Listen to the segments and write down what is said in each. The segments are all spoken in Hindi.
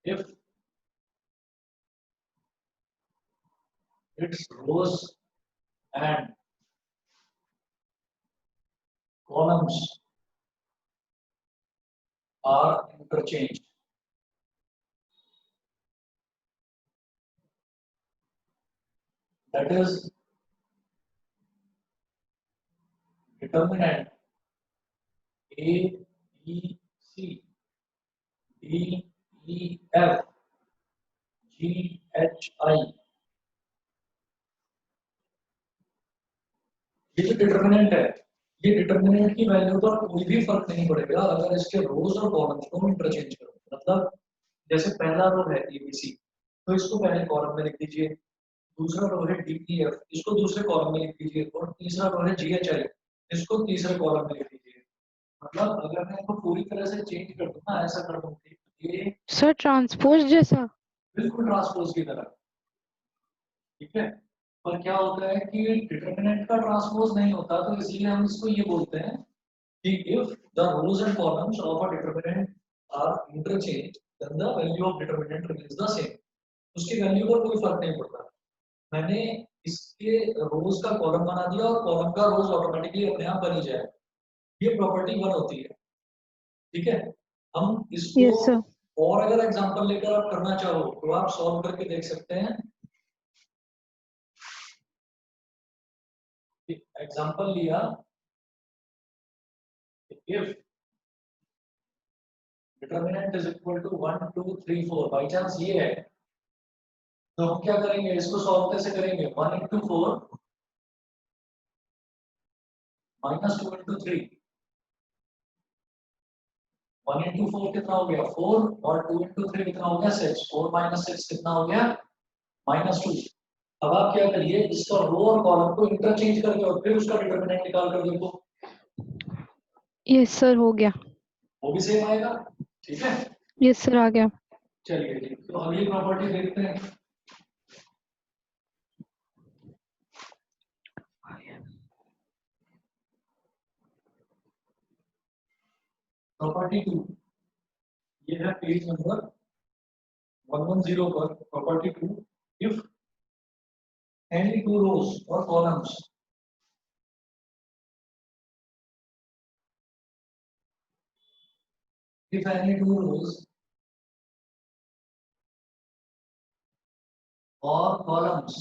if its rows and columns are interchanged. That is, determinant A, B, C, D, E, F, G, H, I. ये जो डिटर्मिनेंट है, ये डिटर्मिनेंट की वैल्यू पर कोई भी फर्क नहीं पड़ेगा अगर इसके रोज और कॉलम्स को इंटरचेंज करो। मतलब जैसे पहला रो है एबीसी, तो इसको पहले कॉलम में लिख दीजिए, दूसरा रो है डीईएफ, इसको दूसरे कॉलम में लिख दीजिए, और तीसरा रो है जीएचआई, इसको तीसरे कॉलम में लिख दीजिए। मतलब अगर मैं इसको पूरी तरह से चेंज कर दूं ना, ऐसा कर दूं कि ये सर ट्रांसपोज जैसा, बिल्कुल ट्रांसपोज की तरह, ठीक है। पर क्या होता है कि डिटरमिनेंट का ट्रांसपोज नहीं होता, तो इसलिए हम इसको ये बोलते हैं कि if the rows and columns of a determinant are interchanged, then the value of determinant remains the same. उसकी वैल्यू पर कोई फर्क नहीं पड़ता। मैंने इसके रोज का कॉलम बना दिया और कॉलम का रोज ऑटोमेटिकली अपने आप बन ही जाए, ये प्रॉपर्टी वन होती है, ठीक है। हम इसको यस सर, और अगर एग्जांपल लेकर आप करना चाहो तो आप सॉल्व करके देख सकते हैं। एग्जांपल लिया, if determinant is equal to 1 2 3 4, by chance ये है, तो हम क्या करेंगे, इसको सॉल्व कैसे करेंगे, 1 into 4 minus 2 into 3, 1 into 4 कितना हो गया 4, और 2 into 3 कितना हो गया 6, 4 minus 6 कितना हो गया -2। अब आप क्या करिए, इसका रो और कॉलम को इंटरचेंज करके और फिर उसका डिटरमिनेंट निकाल कर देखो, यस सर हो गया, वो भी सेम आएगा, ठीक है। यस सर आ गया। चलिए ठीक, तो अगली प्रॉपर्टी देखते हैं। प्रॉपर्टी 2, ये है पेज नंबर 110 पर। Property 2, if any two rows or columns if any two rows or columns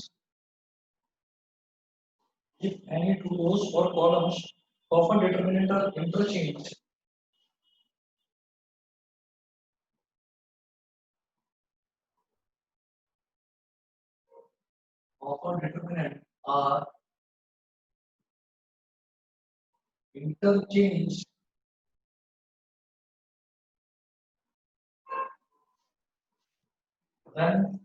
if any two rows or columns of a determinant are interchanged, of a determinant are interchanged, then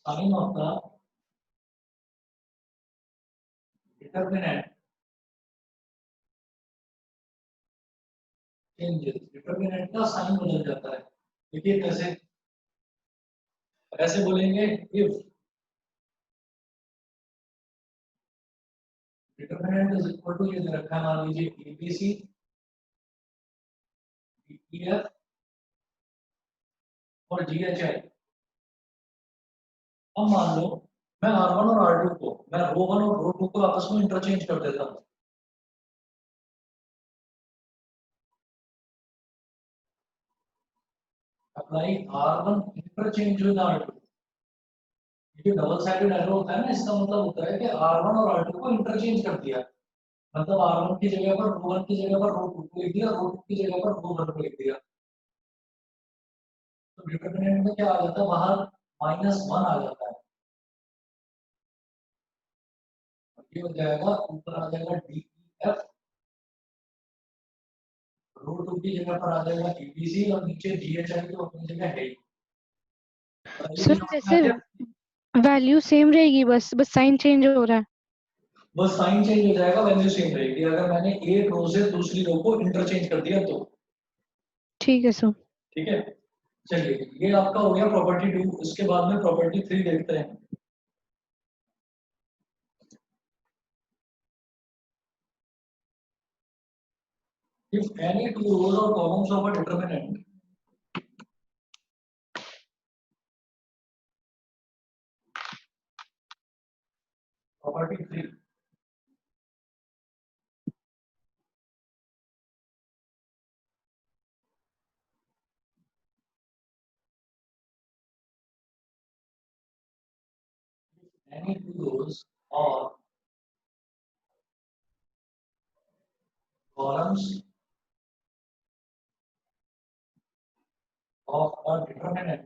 sign of the determinant changes, determinant का साइन बदल जाता है। देखिए कैसे, ऐसे बोलेंगे if determinant is equal to, ये दे रखा है मान लीजिए abc def और ghi। अब मान लो मैं R1 और R2 को, मैं रो 1 और रो 2 को आपस में इंटरचेंज कर देता हूँ। Apply R1 interchange with R2, ये डबल साइडेड एरो होता है ना, इसका मतलब होता है कि R1 और R2 को इंटरचेंज कर दिया। मतलब R1 की जगह पर रो 1 की जगह पर रो 2 को लिख दिया, रो 2 की जगह पर रो 1 को लिख दिया। तो डिटरमिनेंट में क्या आ जाता है, बाहर -1 आ जाता है, ये हो जाएगा, ऊपर आ जाएगा DEF, रो 2 की जगह पर आ जाएगा ABC, और नीचे GHI तो अपनी जगह है ही। सर वैसे वैल्यू सेम रहेगी, बस साइन चेंज हो रहा है। बस साइन चेंज हो जाएगा, वैल्यू सेम रहेगी अगर मैंने एक रो से दूसरी रो को इंटरचेंज कर दिया तो। ठीक है सर। ठीक है, चलिए ये आपका हो गया प्रॉपर्टी 2। इसके बाद में प्रॉपर्टी 3 देखते हैं। if any two rows or columns of a determinant property 3 any two rows or columns of a determinant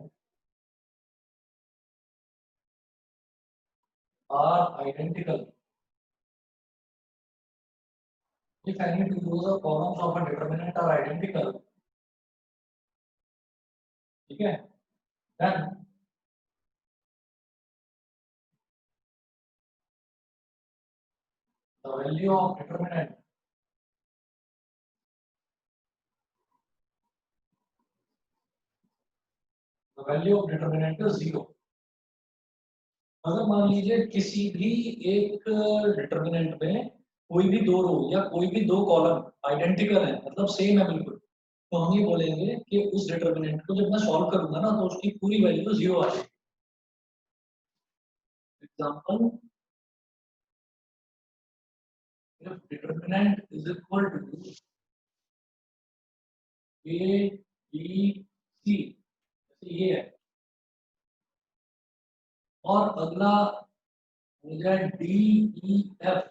are identical. If any two rows or columns of a determinant are identical, okay, then the value of determinant is 0. अगर मान लीजिए किसी भी एक डिटर्मिनेंट में कोई भी दो रो या कोई भी दो कॉलम आइडेंटिकल है, मतलब सेम है बिल्कुल, तो हम ये बोलेंगे कि उस डिटर्मिनेंट को जब मैं सॉल्व करूंगा ना तो उसकी पूरी वैल्यू 0 आ जाएगी. Example, if determinant is equal to a b c, जैसे ये है, और अगला हो जाए d e f,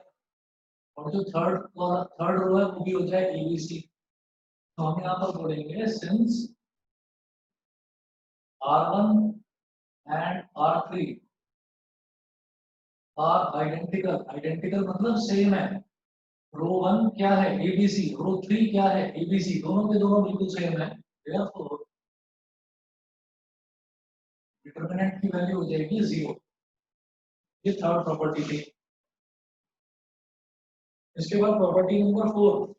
और जो थर्ड रो है वो भी हो जाए a b c, तो हम यहाँ पर बोलेंगे since r1 and r3 are identical मतलब सेम है. रो 1 क्या है एबीसी, रो 3 क्या है एबीसी, दोनों के दोनों बिल्कुल सेम है. therefore डिटरमिनेंट की वैल्यू हो जाएगी 0. ये थर्ड प्रॉपर्टी थी. इसके बाद प्रॉपर्टी नंबर 4,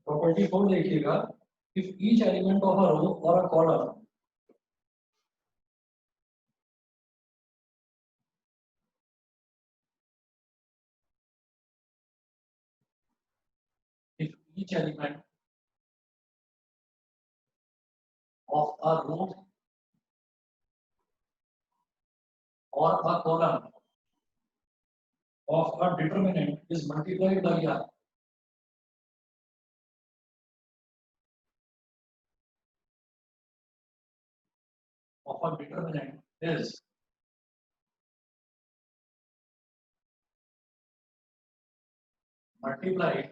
प्रॉपर्टी 4 देखिएगा. If each element of a row और a column if each element of a row or a column of a determinant is multiplied by r, of a determinant is multiplied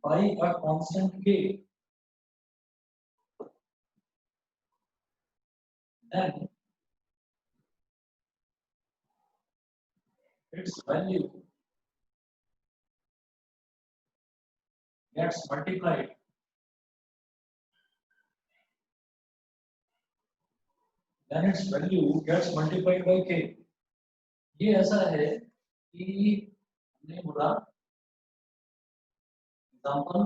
by a constant k, then its value gets multiplied by k. ये ऐसा है कि हमने बोला example,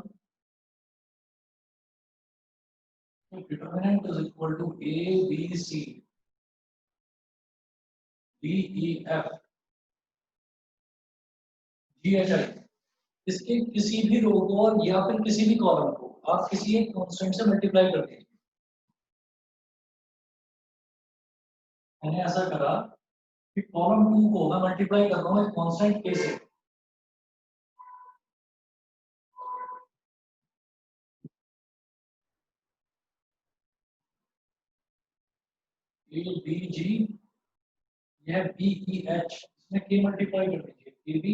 determinant is equal to a b c d e f g h i. इसके किसी भी रो को और या फिर किसी भी कॉलम को आप किसी एक कांस्टेंट से मल्टीप्लाई कर दीजिए. मैंने ऐसा करा कि कॉलम 2 को मैं मल्टीप्लाई कर रहा हूं एक कांस्टेंट k से. a b g, यह b e h, इसमें k मल्टीप्लाई कर दीजिए, a b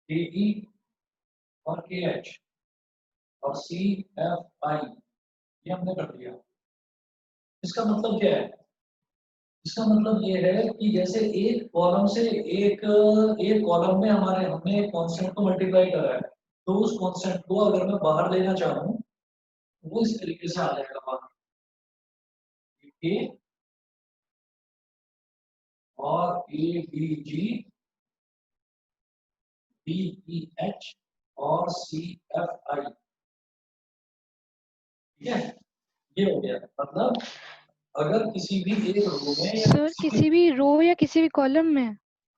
a e और k h और c f i, ये हमने कर दिया. इसका मतलब क्या है? इसका मतलब ये है कि जैसे एक कॉलम से एक एक कॉलम में हमने एक कांस्टेंट को मल्टीप्लाई करा है, तो उस कांस्टेंट को अगर मैं बाहर लेना चाहूँ वो इस तरीके से आ जाएगा बाहर, ए और ए बी जी DEH और CFI, ठीक है, ये हो गया। मतलब अगर किसी भी एक रो में या सर किसी भी रो या किसी भी कॉलम में,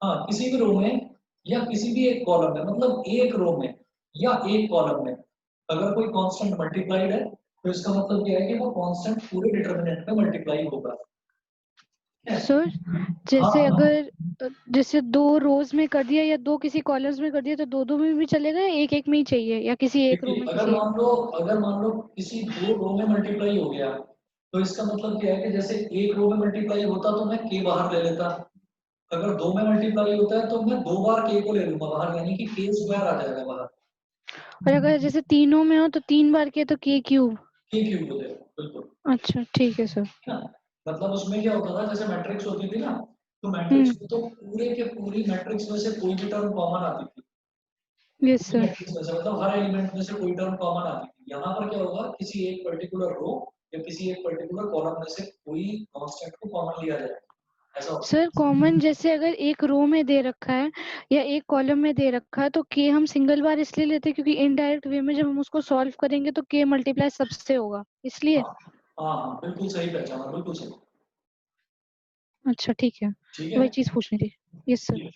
हाँ किसी भी रो में या किसी भी एक कॉलम में, मतलब एक रो में या एक कॉलम में अगर कोई कांस्टेंट मल्टीप्लाइड है तो इसका मतलब क्या है कि वो कांस्टेंट पूरे डिटरमिनेंट में मल्टीप्लाई होगा। सर जैसे हाँ अगर जैसे 2 रोज में कर दिया या 2 किसी कॉलम्स में कर दिया तो 2 में भी चलेगा या एक में ही चाहिए या किसी एक रो देखिए, में अगर किसी एक मान लो किसी दो रो में मल्टीप्लाई हो गया तो इसका मतलब क्या है कि जैसे एक रो में मल्टीप्लाई होता तो मैं के बाहर ले लेता, अगर दो में मल्टीप्लाई होता है तो मैं 2 बार के को ले लूंगा बाहर, यानी कि के स्क्वायर आ जाएगा बाहर। और अगर जैसे तीनों में हो तो 3 बार किया तो के क्यूब। के क्यूब हो जाएगा, बिल्कुल। अच्छा ठीक है सर। है ना, मतलब उसमें क्या होता था, जैसे मैट्रिक्स होती थी ना, तो मैट्रिक्स हम्म। में तो पूरे के पूरी मैट्रिक्स में से कोई भी टर्म कॉमन आती थी, यस पूरी सर। मैट्रिक्स में से, मतलब हर एलिमेंट में से कोई टर्म कॉमन आती थी। यहाँ पर क्या होगा, किसी एक पर्टिकुलर रो या किसी एक पर्टिकुलर कॉलम में से कोई कांस्टेंट को कॉमन लिया जाएगा, ऐसा होता सर कॉमन जैसे अगर एक रो में दे रखा है या एक कॉलम में दे रखा है तो के हम सिंगल बार इसलिए लेते हैं क्योंकि इनडायरेक्ट वे में जब हम उसको सॉल्व करेंगे तो के मल्टीप्लाई सबसे होगा इसलिए। है। हाँ हाँ बिल्कुल सही पहचाना, बिल्कुल सही। अच्छा ठीक है, ठीक वही है, चीज पूछनी थी। Yes sir.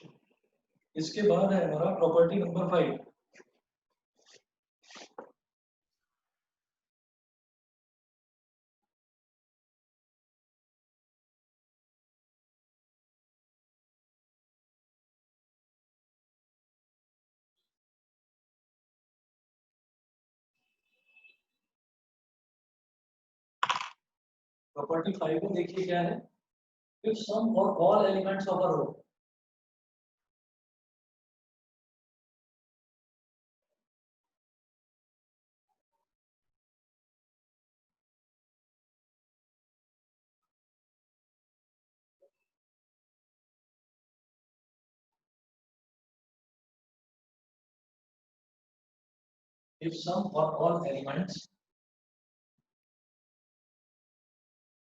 इसके बाद है हमारा प्रॉपर्टी नंबर 5। प्रॉपर्टी 5 में देखिए क्या है, if sum or all elements of a row if sum or all elements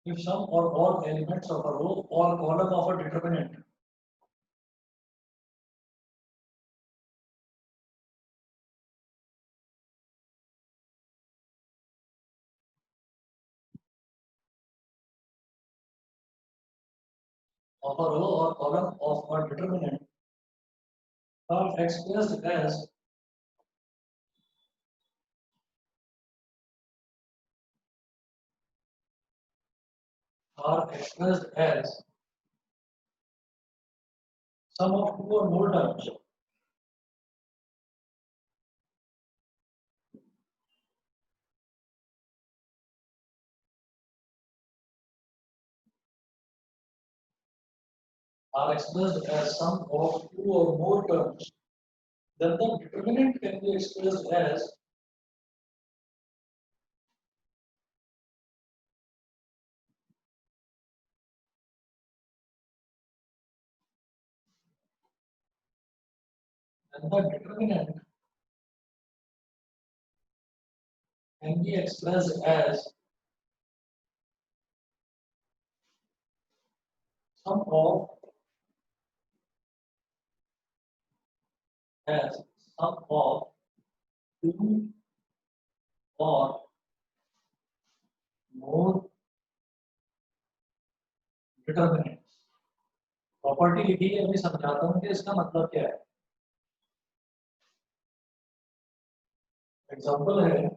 if sum or all elements of a row or column of a determinant of a row or column of a determinant are expressed as sum of two or more terms are expressed as sum of two or more terms, then the determinant can be expressed as then the determinant can be expressed sum of as sum of two or more determinants। Property लिखी है, मैं समझाता हूँ कि इसका मतलब क्या है। एग्जांपल है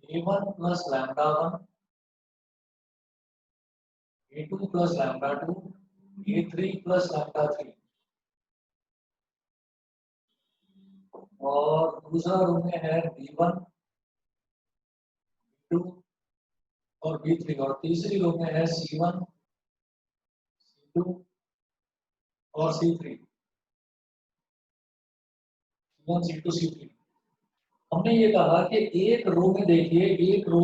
a1 plus lambda 1, a2 plus lambda 2, a3 plus lambda 3, और दूसरा रो में है b1 b2 और b3, और तीसरी रो में है c1 c2 और c3, c1 c2 c3। हमने ये कहा कि एक रो में देखिए, एक रो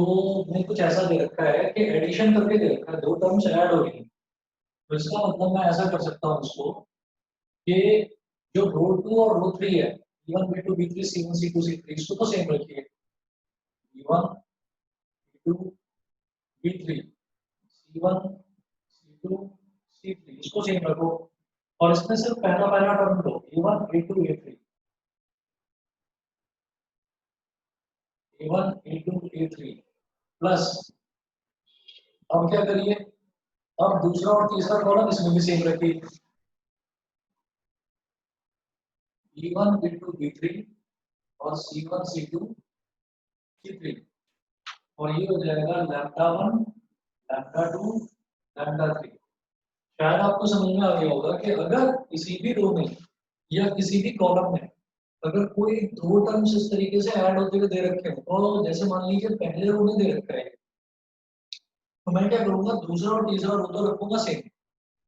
में कुछ ऐसा दे रखा है कि एडिशन करके दे रखा है, दो टर्म्स ऐड हो रही हैं, तो इसका मतलब मैं ऐसा कर सकता हूँ उसको कि जो रो 2 और रो 3 है, b1 b2 b3 c1 c2 c3, इसको तो सेम रखिए, B1 B2 B3 C1 C2 C3 इसको सेम रखो और इसमें सिर्फ पहला पहला टर्म लो A1 A2 A3 A1 A2 A3 plus अब क्या करिए अब दूसरा और तीसरा कॉलम इसमें भी सेम रखिए B1 B2 B3 और C1 C2 C3 और ये हो जाएगा λ1 λ2 λ3 शायद आपको समझ में आ गया होगा कि अगर किसी भी रो में या किसी भी कॉलम में अगर कोई दो टर्म्स इस तरीके से ऐड होते हुए दे रखे हो तो जैसे मान लीजिए पहले रो में दे रखा है तो मैं क्या करूंगा दूसरा और तीसरा रो तो रखूंगा सेम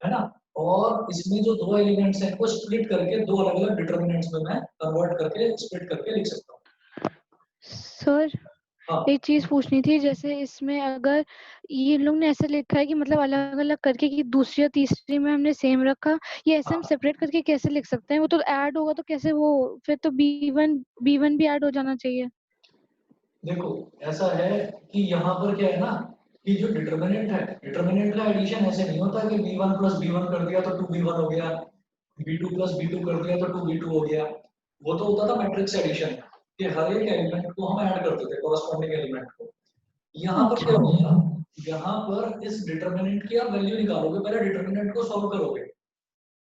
है ना और इसमें जो दो एलिमेंट्स हैं को स्प्लिट करके दो अलग अलग डिटर्मिनेंट्स में मैं कन्वर्ट करके स्प्लिट करके लिख सकता हूँ सर हाँ एक चीज पूछनी थी, जैसे इसमें अगर ये लोग ने ऐसे लिखा है कि मतलब अलग अलग करके कि दूसरी और तीसरी में हमने सेम रखा, ये ऐसे हम हाँ सेपरेट करके कैसे लिख सकते हैं? वो तो ऐड होगा तो कैसे वो, फिर तो B1 भी ऐड हो जाना चाहिए। देखो ऐसा है कि यहाँ पर क्या है ना कि जो डिटर्मिनेंट है डिटर्मिनेंट का एडिशन ऐसे नहीं होता कि b1 प्लस b1 कर दिया तो 2b1 हो गया b2 प्लस b2 कर दिया तो 2b2 हो गया वो तो होता था मैट्रिक्स एडिशन कि हर एक एलिमेंट को हम ऐड करते थे कॉरस्पॉन्डिंग एलिमेंट को यहाँ पर क्या अच्छा। होगा यहाँ पर इस डिटर्मिनेंट की आप वैल्यू निकालोगे पहले डिटर्मिनेंट को सॉल्व करोगे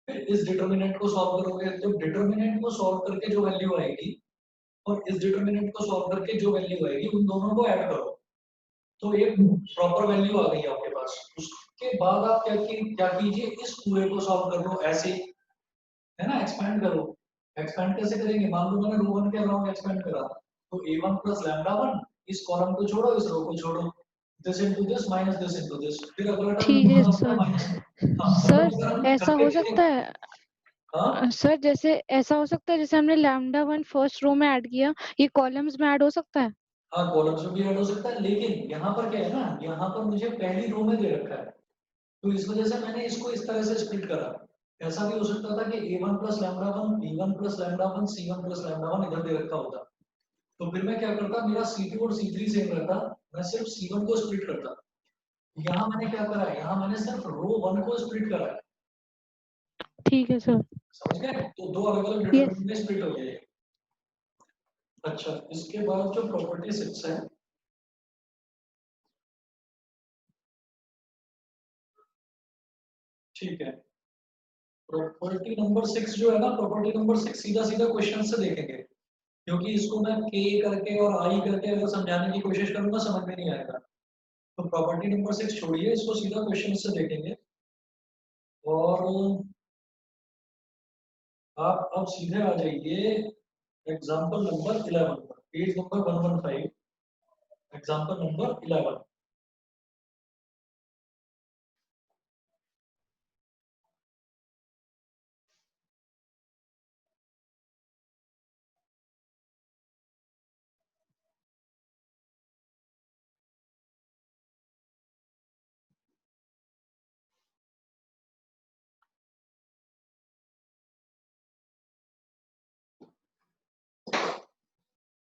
फिर इस डिटर्मिनेंट को सॉल्व करोगे तो डिटर्मिनेंट को सॉल्व करके जो वैल्यू आएगी और इस डिटर्मिनेंट को सॉल्व करके जो वैल्यू आएगी उन दोनों को ऐड करो तो एक प्रॉपर वैल्यू आ गई आपके पास उसके बाद आप क्या कीजिए इस पूरे को सॉल्व कर लो ऐसे है ना एक्सपेंड करो एक्सपेंड कैसे करेंगे मान लो मैंने रो वन के अराउंड एक्सपेंड करा तो a1 प्लस लैम्डा वन इस कॉलम को छोड़ो इस रो को छोड़ो this into this minus this into this फिर अगला टर्म ठीक है ऊपर आता है सर। माइनस हाँ मतलब सर अगर हम ऐसा करके हो देखें सकता है, हाँ सर जैसे ऐसा हो सकता है जैसे हमने λ1 फर्स्ट रो में ऐड किया, ये कॉलम्स में ऐड हो सकता है? हाँ कॉलम्स में भी ऐड हो सकता है लेकिन यहाँ पर क्या है ना यहाँ पर मुझे पहली रो में दे रखा है तो इस वजह से मैंने इसको इस तरह से स्प्लिट करा ऐसा भी हो सकता था कि a1 plus lambda one b1 plus lambda one c1 plus lambda one इधर दे रखा होता तो फिर मैं क्या करता मेरा c2 और c3 सेम रहता मैं सिर्फ c1 को स्प्लिट करता यहाँ मैंने क्या करा है यहाँ मैंने सिर्फ रो वन को स्प्लिट करा है ठीक है सर। समझ गए तो दो अलग अलग यस। डिटरमिनेंट में स्प्लिट हो गए अच्छा इसके बाद जो प्रॉपर्टी 6 है ठीक है प्रॉपर्टी नंबर 6 जो है ना प्रॉपर्टी नंबर 6 सीधा सीधा क्वेश्चन से देखेंगे क्योंकि इसको मैं के करके और आई करके अगर समझाने की कोशिश करूंगा समझ में नहीं आएगा तो प्रॉपर्टी नंबर 6 छोड़िए इसको सीधा क्वेश्चन से देखेंगे और आप अब सीधे आ जाइए एग्जाम्पल नंबर 11 पर पेज नंबर 115 एग्जाम्पल नंबर 11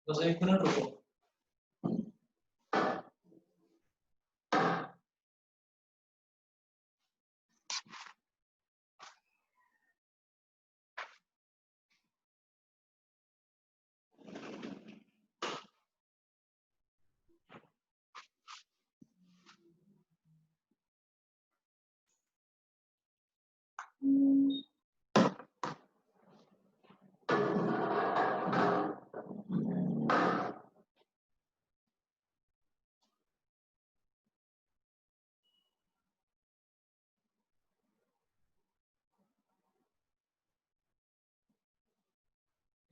बस एक मिनट रुको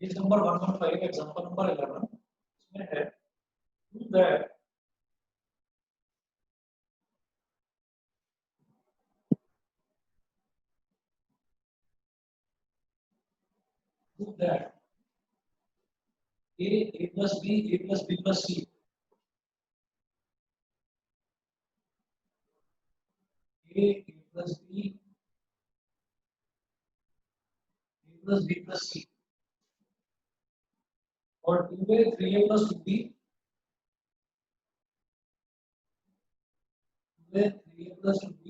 पेज नंबर 115 एग्जाम्पल नंबर 11 इसमें है that that a plus b a plus b plus c a plus b a plus b plus c और 2a 3a plus 2b 2a 3a plus 2b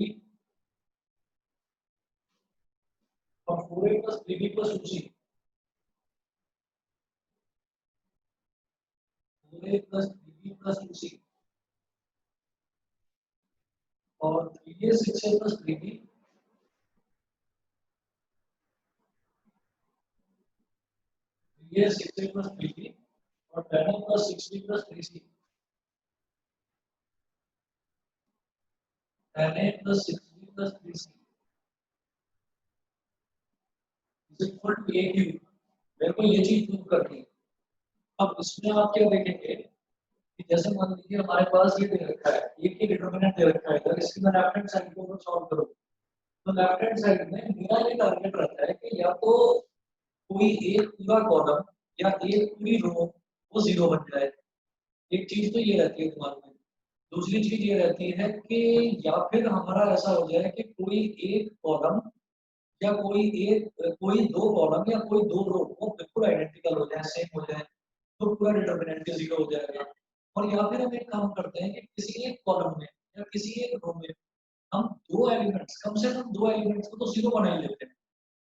और 4a plus 3b plus 2c 4a plus 3b plus 2c और 3a 6a plus 3b 3a 6a plus 3b और 10a plus 6b plus 3c 10a plus 6b plus 3c is equal to a cube. मेरे को ये चीज प्रूव करनी है। अब इसमें आप क्या देखेंगे कि जैसे मान लीजिए हमारे पास ये दे रखा है, एक ही डिटरमिनेंट दे रखा है, अगर इसकी मैं लेफ्ट हैंड साइड को सॉल्व करूं तो लेफ्ट हैंड साइड में मेरा ये टारगेट रहता है कि या तो कोई एक पूरा कॉलम या एक पूरी रो वो जीरो बन जाए। एक चीज तो ये रहती है दिमाग में। दूसरी चीज ये रहती है कि या फिर हमारा ऐसा हो जाए कि कोई एक कॉलम या कोई दो कॉलम या कोई दो रो वो बिल्कुल आइडेंटिकल हो जाए, सेम हो जाए, तो पूरा डिटरमिनेंट जीरो हो जाएगा। और या फिर हम एक काम करते हैं कि किसी एक कॉलम में या किसी एक रो में हम दो एलिमेंट्स, कम से कम दो एलिमेंट्स को तो जीरो बना ही लेते हैं।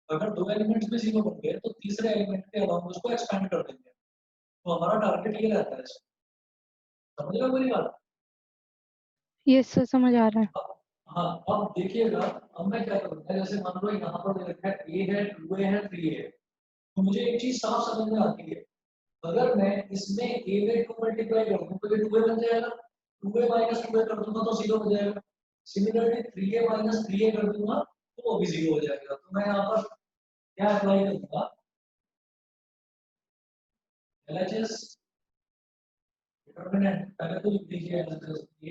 अगर दो एलिमेंट्स भी जीरो बन गए तो तीसरे एलिमेंट के अलावा उसको एक्सपेंड कर देंगे। तो हमारा टारगेट ये रहता है। समझ रहे हो मेरी बात? यस सर, समझ आ रहा है। हाँ, अब देखिएगा, अब मैं क्या करूँगा, जैसे मान लो यहाँ पर दे रखा है ए है, 2a है, 3a है, तो मुझे एक चीज साफ समझ में आती है। अगर मैं इसमें a में 2 मल्टीप्लाई कर दूं तो ये 2a बन जाएगा, 2a माइनस 2a कर दूंगा तो 0 हो जाएगा। सिमिलरली 3a माइनस 3a कर दूंगा तो वो भी 0 हो जाएगा। तो मैं यहाँ पर क्या अप्लाई करूंगा, LHS डिटरमिनेंट पहले तो लिख दीजिए LHS a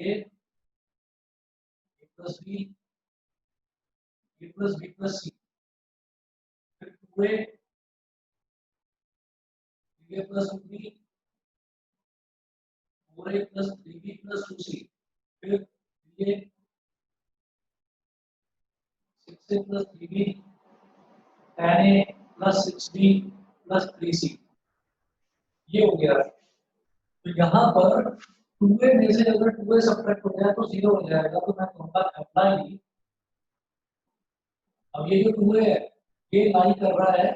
plus b plus b plus c, फिर 2a 3a plus 2b 4a plus 3b plus 2c, फिर 3a 6a plus 3b 10a plus 6b plus 3c, ये हो गया। तो यहाँ पर 2a में से अगर 2a सब्ट्रैक्ट हो जाए तो 0 हो जाएगा, तो मैं कहूँगा अप्लाई। अब ये जो 2a है ये लाई कर रहा है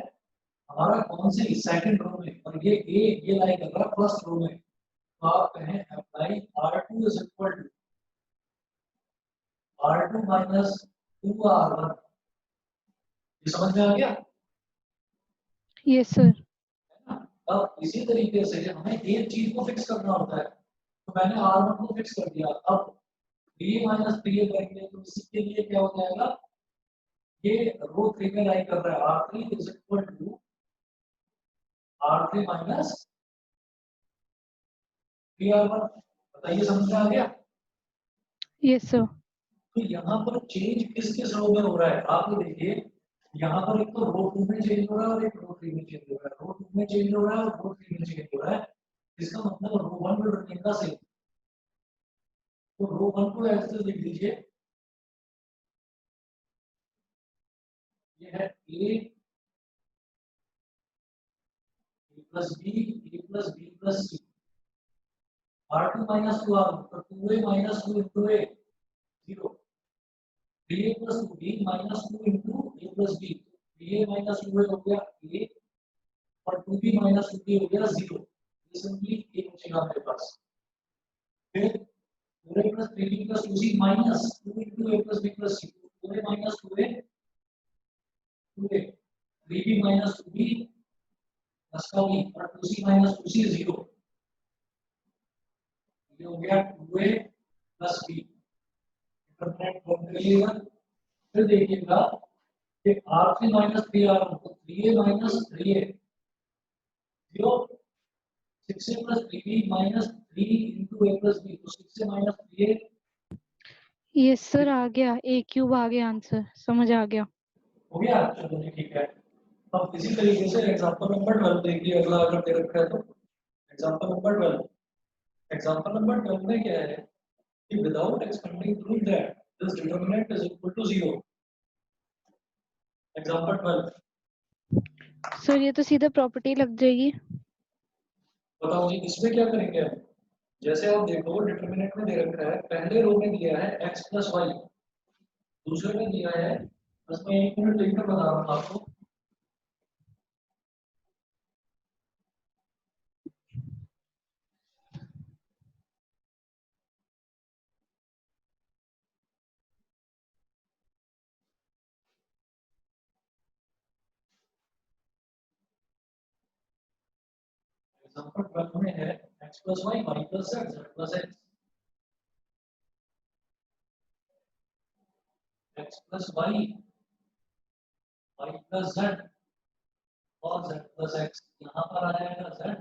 हमारा कौन सी सेकंड रो में, और ये लाई कर रहा है फर्स्ट रो में। तो आप कहें apply R2 is equal to R2 minus 2R1। ये समझ में आ गया? Yes sir. अब इसी तरीके से हमें एक चीज को फिक्स करना होता है। तो मैंने R1 को फिक्स कर दिया। अब 3 माइनस 3 करेंगे तो इसी के लिए क्या हो जाएगा, ये रो 3 में लाई कर रहा है, R3 is equal to R3 minus 3R1। बताइए समझ में आ गया? Yes sir. तो यहाँ पर चेंज किस किस रो में हो रहा है आप ये देखिए। यहाँ पर एक तो रो 2 में चेंज हो रहा है और एक रो 3 में चेंज हो रहा है। रो 2 में चेंज हो रहा है और रो 3 में चेंज हो रहा है। इसका मतलब रो 1 विल रिमेन द सेम। तो रो 1 को ऐसे लिख दीजिए, ये है a plus b plus b plus c, R2 minus 2R1, तो 2a minus 2 into a 0, 3a plus 2b minus 2 into a plus b, 3a minus 2a हो गया a और 2b minus 2b हो गया 0। ये सिंपली a बचेगा मेरे पास। फिर 4a plus 3b plus 2c minus 2 into a plus b plus c, 4a minus 2a 2a, 3b minus 2b plus का b और 2c minus 2c 0। ये हो गया 2a plus b। Determinant form कर लीजिएगा। फिर देखिएगा कि R3 minus 3R1, तो 3a minus 3a 0, 6a plus 3b minus 3 into a plus b, तो 6a minus 3a। Yes sir, आ गया, a क्यूब आ गया आंसर, समझ आ गया। हो गया? चलो ठीक है। अब इसी तरीके से एग्जांपल नंबर 12 देखिए, अगला अगर दे रखा है तो एग्जांपल नंबर 12। एग्जांपल नंबर 12 में क्या है कि without expanding proof that this determinant is equal to 0। Example 12 sir ये तो सीधा प्रॉपर्टी लग जाएगी। बताओ जी, इसमें क्या करेंगे हम? जैसे आप देखो डिटरमिनेंट में दे रखा है, पहले रो में दिया है x प्लस वाई, दूसरे में दिया है, बस मैं 1 मिनट लिखकर बता रहा हूँ आपको। एग्जांपल 12 में है x plus Y Y plus z z plus x plus Y Y plus z और z प्लस x। यहाँ पर आ जाएगा z,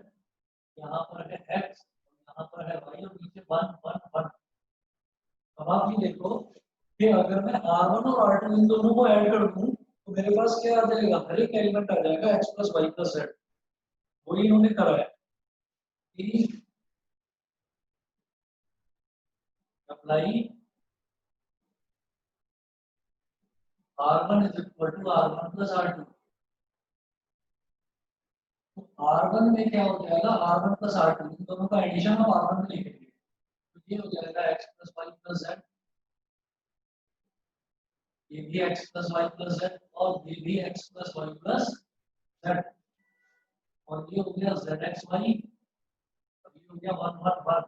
यहाँ पर है x, यहाँ पर है y और नीचे 1 1 1। अब आप ये देखो कि अगर मैं R1 और R2 इन दोनों को ऐड कर दूं तो मेरे पास क्या आ जाएगा, हर एक एलिमेंट आ जाएगा x plus Y plus z। वही इन्होंने करा है कि apply R1 is equal to R1 plus R2। तो R1 में क्या हो जाएगा, R1 प्लस R2 इन दोनों का एडिशन हम R1 में लिखेंगे, तो ये हो जाएगा x plus Y plus z, ये भी x plus Y plus z और ये भी x plus Y plus z, और ये हो गया z एक्स वाई, ये हो गया 1 1 1।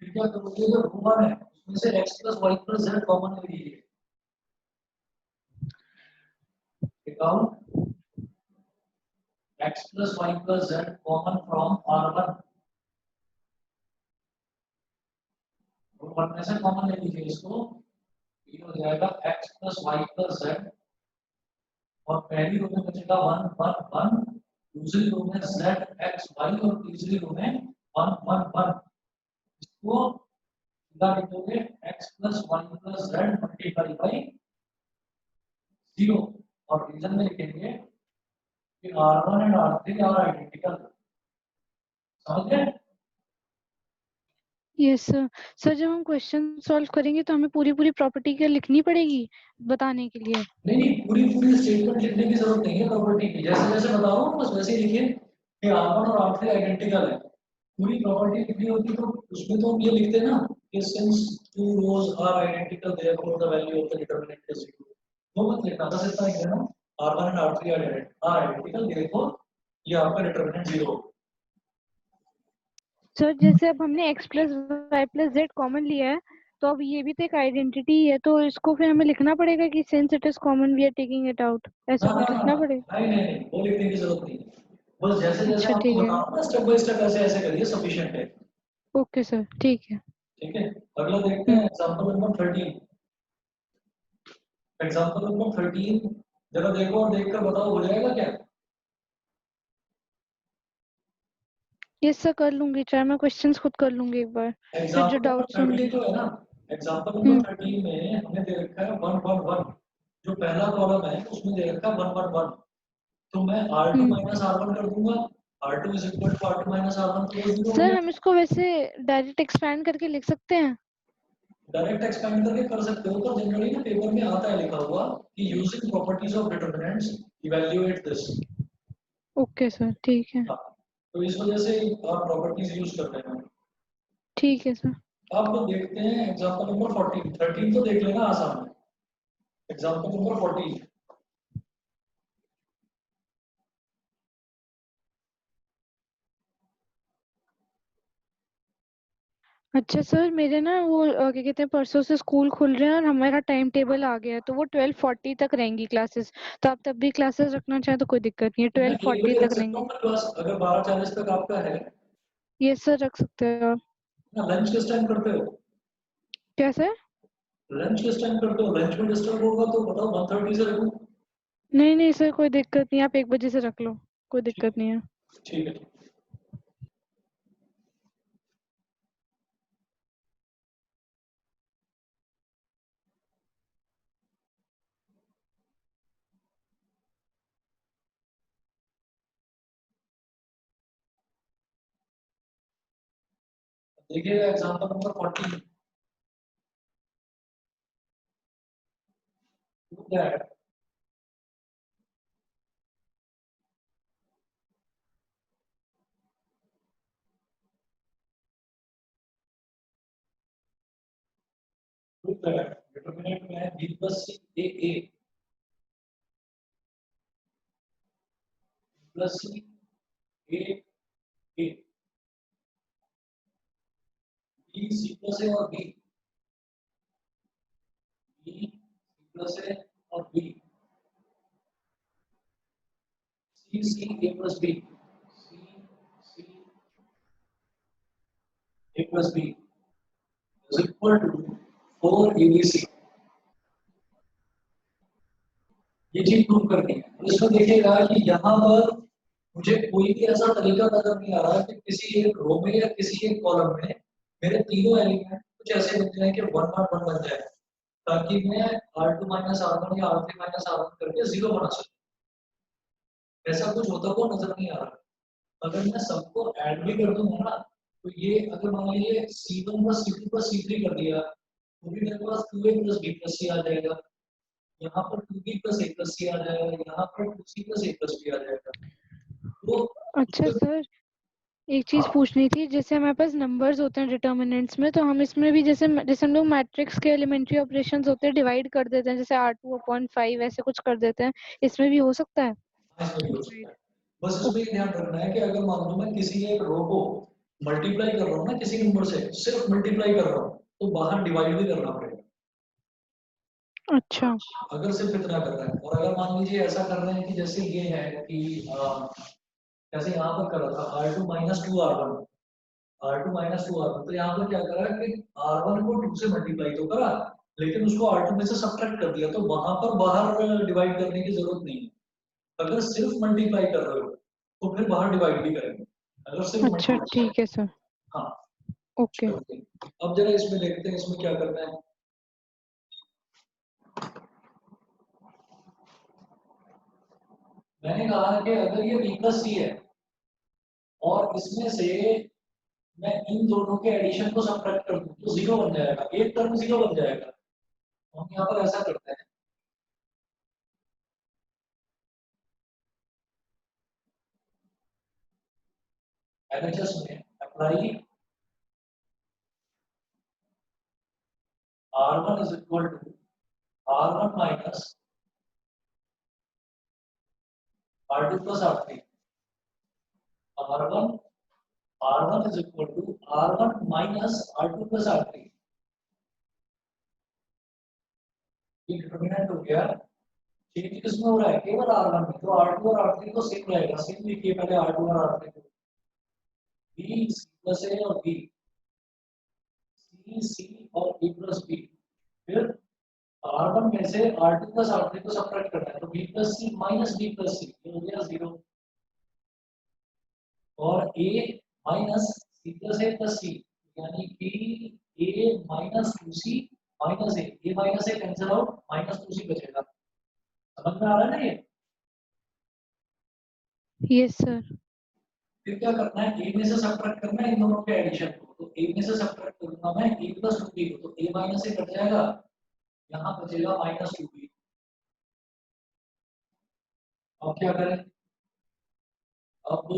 फिर क्या करोगे, जो रो 1 है उसमें से x plus Y plus z common ले लीजिए, account x plus y plus z common from R1, और 1 में से कॉमन ले लीजिए इसको, ये हो जाएगा x plus y plus z, और पहली रो में बचेगा 1 1 1, दूसरी रो में z x y और तीसरी रो में 1 1 1। इसको सीधा लिखोगे x plus y plus z multiply by 0, और रीजन में लिखेंगे कि R1 and R3 are identical. समझ गए? Yes sir. सर जब हम क्वेश्चन सॉल्व करेंगे तो हमें पूरी पूरी प्रॉपर्टी क्या लिखनी पड़ेगी बताने के लिए? नहीं नहीं, पूरी पूरी स्टेटमेंट लिखने की जरूरत नहीं है प्रॉपर्टी की, जैसे जैसे बता रहा हूँ बस वैसे ही लिखिए कि R1 और R3 आइडेंटिकल है। पूरी प्रॉपर्टी लिखनी होती तो उसमें तो हम ये लिखते ना कि since two rows are identical therefore the value of the determinant is 0। वो मत लिखना, बस इतना लिख देना R1 and R3 are identical therefore ये आपका डिटरमिनेंट 0। सर जैसे अब हमने x plus Y plus Z common लिया है, तो अब ये भी तो एक आइडेंटिटी है, तो इसको फिर हमें लिखना पड़ेगा कि since it is common we are taking it out, ऐसा ना ना कुछ ना लिखना ना, पड़ेगा? नहीं नहीं नहीं, वो लिखने की जरूरत नहीं है, बस जैसे जैसे अच्छा आपको ठीक है। बताऊं ना स्टेप बाय स्टेप ऐसे ऐसे करिए, सफिशिएंट है। ओके सर ठीक है। ठीक है, अगला देखते हैं हम्म। Example number 13। एग्जांपल नंबर 13 जरा देखो और देखकर बताओ हो जाएगा क्या। यस सर कर लूंगी, ट्राई मैं क्वेश्चंस खुद कर लूंगी एक बार, फिर जो एग्जांपल नंबर डाउट्स 13 होंगे। जो है ना, एग्जांपल नंबर हम्म 13 में हमें दे रखा है 1 1 1। जो पहला कॉलम है उसमें दे रखा है 1 1 1, तो मैं R2 हम्म। माइनस R1 कर दूंगा, R2 is equal to R2 minus R1, तो वो 0 हो सर गया। हम इसको वैसे डायरेक्ट एक्सपैंड करके लिख सकते हैं? डायरेक्ट एक्सपेंड करके कर सकते हो, पर जनरली ना पेपर में आता है लिखा हुआ कि using properties of determinants evaluate this. Okay sir ठीक है। हाँ, तो इस वजह से आप प्रॉपर्टीज यूज कर रहे हैं। ठीक है सर। आप तो देखते हैं एग्जांपल नंबर 14 13 तो देख लेना आसान है। एग्जांपल नंबर 14, अच्छा सर मेरे ना वो क्या कहते हैं परसों से स्कूल खुल रहे हैं और हमारा टाइम टेबल आ गया है, तो वो 12:40 तक रहेंगी क्लासेस, तो आप तब भी क्लासेस रखना चाहें तो कोई दिक्कत नहीं है, तो मैं 1 12:40 बजे रख तक सकता हूँ रहेंगी। मैं क्लास, अगर 12:40 तक आपका है ये सर रख सकते हो आप। ना। लंच किस टाइम करते हो, क्या सर? लंच किस टाइम करते हो, लंच में डिस्टर्ब होगा तो बताओ 1:30 से रखूं। नहीं नहीं सर कोई दिक्कत नहीं, आप 1 बजे से रख लो, कोई ठीक दिक्कत नहीं है। ठीक है। देखिए एग्जांपल नंबर 14 क्या है। डिटरमिनेंट में है b plus C A plus C A B C plus A और बी सी प्लस ए और B C A plus B C A plus B is equal to 4 ABC. ये चीज प्रूव करनी है। तो इसमें देखिएगा कि यहाँ पर मुझे कोई भी ऐसा तरीका नजर नहीं आ रहा कि किसी एक रो में या किसी एक कॉलम में मेरे तीनों एलिमेंट कुछ ऐसे बन जाए कि 1 बन जाए, ताकि मैं R2 माइनस R1 या R3 माइनस R1 करके 0 बना सकूं। ऐसा कुछ होता हुआ नजर नहीं आ रहा। अगर मैं सबको ऐड भी कर दूंगा ना, तो ये अगर मान लीजिए C1 plus C2 plus C3 कर दिया, तो भी मेरे पास 2A plus B plus C आ जाएगा। यहाँ पर 2B plus A plus C आ जाएगा, यहाँ पर 2C plus A plus B आ जाएगा। तो अच्छा सर, एक चीज हाँ, पूछनी थी, जैसे हमारे पास नंबर्स होते हैं डिटर्मिनेंट्स में, तो हम इसमें भी जैसे हम लोग मैट्रिक्स के एलिमेंट्री ऑपरेशंस होते हैं डिवाइड कर देते हैं, जैसे R2/5 ऐसे कुछ कर देते हैं, इसमें भी हो सकता है इसमें भी हो डिवाइड? सकता है। बस इसमें ये ध्यान रखना है कि अगर मान लो मैं किसी एक रो को मल्टीप्लाई कर रहा हूँ ना, किसी नंबर से सिर्फ मल्टीप्लाई कर रहा हूँ, तो बाहर डिवाइड भी करना पड़ेगा। अच्छा अगर सिर्फ इतना कर रहे हैं, और अगर मान लीजिए ऐसा कर रहे हैं कि जैसे ये है कि जैसे यहाँ पर कर रहा था R2 माइनस टू R1, तो यहाँ पर क्या करा कि R1 को 2 से मल्टीप्लाई तो करा, लेकिन उसको R2 में से सब्ट्रैक्ट कर दिया, तो वहां पर बाहर डिवाइड करने की जरूरत नहीं है। अगर सिर्फ मल्टीप्लाई कर रहे हो तो फिर बाहर डिवाइड भी करेंगे। अगर सिर्फ अच्छा मल्टीप्लाई, ठीक है सर। हाँ ओके। चलो, अब जरा इसमें देखते हैं इसमें क्या करना है। मैंने कहा कि अगर ये b प्लस सी है और इसमें से मैं इन दोनों के एडिशन को सब्ट्रैक्ट कर दूं तो 0 बन जाएगा, एक टर्म 0 बन जाएगा। तो हम यहाँ पर ऐसा करते हैं, एलएचएस में apply R1 is equal to R1 minus R2 plus R3। R1 R1 is equal to R1 minus R2 plus R3। ये डिटरमिनेंट हो गया। चेंज किसमें हो रहा है? केवल R1 में। तो R2 और R3 तो सेम रहेगा, सेम लिखिए पहले R2 और R3 को। B C प्लस A और B, C C और A प्लस B। फिर R1 में से R2 प्लस R3 को सब्ट्रैक्ट करना है, तो B plus C minus B plus C, ये हो गया 0। और A minus C plus A plus C, यानी कि A minus 2C minus A minus A cancel out, minus 2C बचेगा। समझ में आ रहा है ना ये? Yes sir. फिर क्या करना है, A में से सब्ट्रैक्ट करना है इन दोनों के एडिशन को। तो A में से सब्ट्रैक्ट करूंगा मैं A प्लस 2B को, तो A माइनस A कट जाएगा, यहाँ बचेगा माइनस 2B। अब क्या करें? अब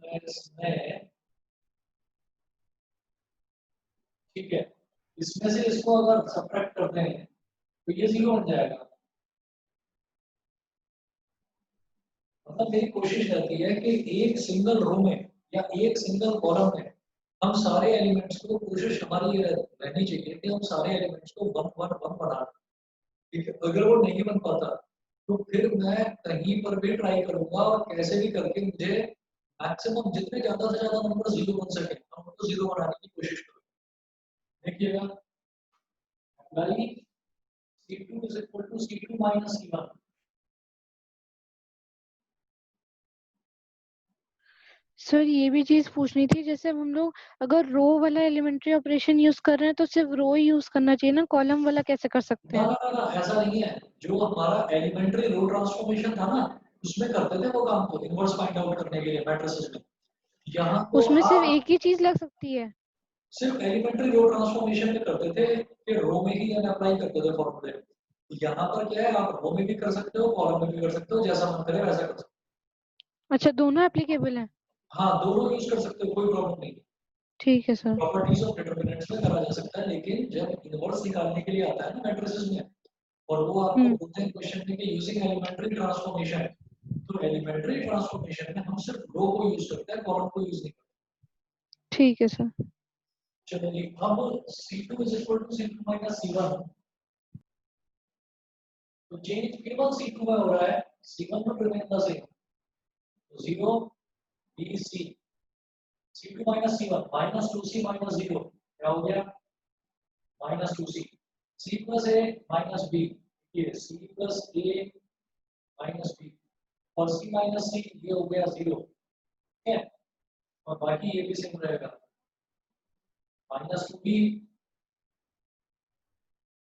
मैं इसमें, ठीक है, इसमें से इसको अगर सब्ट्रैक्ट करते हैं तो ये 0 बन जाएगा। मतलब मेरी कोशिश रहती है कि एक सिंगल रो में या एक सिंगल कॉलम में हम सारे एलिमेंट्स को, कोशिश हमारी ये रहनी चाहिए कि हम सारे एलिमेंट्स को 1 1 1 बना दें। ठीक है, अगर वो नहीं बन पाता तो फिर मैं कहीं पर भी ट्राई करूंगा और कैसे भी करके मुझे मैक्सिमम जितने ज्यादा से ज्यादा नंबर 0 बन सके हम उनको 0 बनाने की कोशिश करूंगा। देखिएगा, apply C2 is equal to C2 minus C1। Sir ये भी चीज पूछनी थी, जैसे अब हम लोग अगर रो वाला एलिमेंट्री ऑपरेशन यूज कर रहे हैं तो सिर्फ रो ही यूज करना चाहिए ना, कॉलम वाला कैसे कर सकते ना हैं? ना ना ना, ऐसा नहीं है। जो हमारा एलिमेंट्री रो ट्रांसफॉर्मेशन था ना, उसमें करते थे वो काम को इनवर्स फाइंड आउट करने के लिए मैट्रिसेस में। यहाँ तो उसमें सिर्फ आप एक ही चीज लग सकती है? सिर्फ एलिमेंट्री रो ट्रांसफॉर्मेशन में करते थे कि रो में ही अप्लाई करते थे फॉर्मूले। यहाँ पर क्या है, आप रो में भी कर सकते हो, कॉलम में भी कर सकते हो, जैसा मन करे वैसा कर सकते अच्छा दोनों एप्लीकेबल हैं? हो। हाँ, दोनों यूज कर सकते हो, कोई प्रॉब्लम नहीं। ठीक है सर। प्रॉपर्टीज ऑफ डिटरमिनेंट्स में करा जा सकता है, लेकिन जब इनवर्स निकालने के लिए आता है ना मैट्रिसेस में, और वो आपको बोलते हैं क्वेश्चन में कि यूजिंग एलिमेंट्री ट्रांसफॉर्मेशन, तो एलिमेंट्री ट्रांसफॉर्मेशन में हम सिर्फ रो को यूज करते हैं, कॉलम को यूज नहीं करते। ठीक है सर। चलिए अब C2 is equal to C2 minus C1, तो चेंज केवल C2 में हो रहा है, C1 में रिमेन द सेम, तो 0 BC, C2 minus C1 minus 2C minus 0 क्या हो गया, minus 2C, C plus A minus B, ये C plus A minus B, और C minus C ये हो गया 0, ठीक है, और बाकी ये भी सेम रहेगा, minus 2B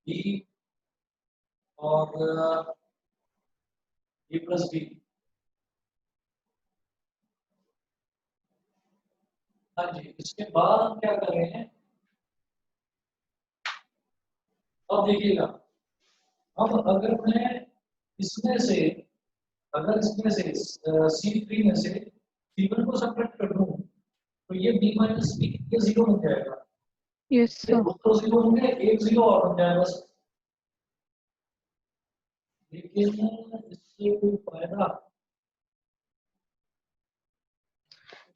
B और A plus B। हाँ जी, इसके बाद हम क्या कर रहे हैं, अब देखिएगा, अब अगर मैं इसमें से, अगर इसमें से C3 में से C1 को सब्ट्रैक्ट कर दूं, तो ये B माइनस B ये 0 बन जाएगा। यस ये सर। दो 0 होंगे, एक 0 और बन जाएगा बस, लेकिन इससे कोई फायदा,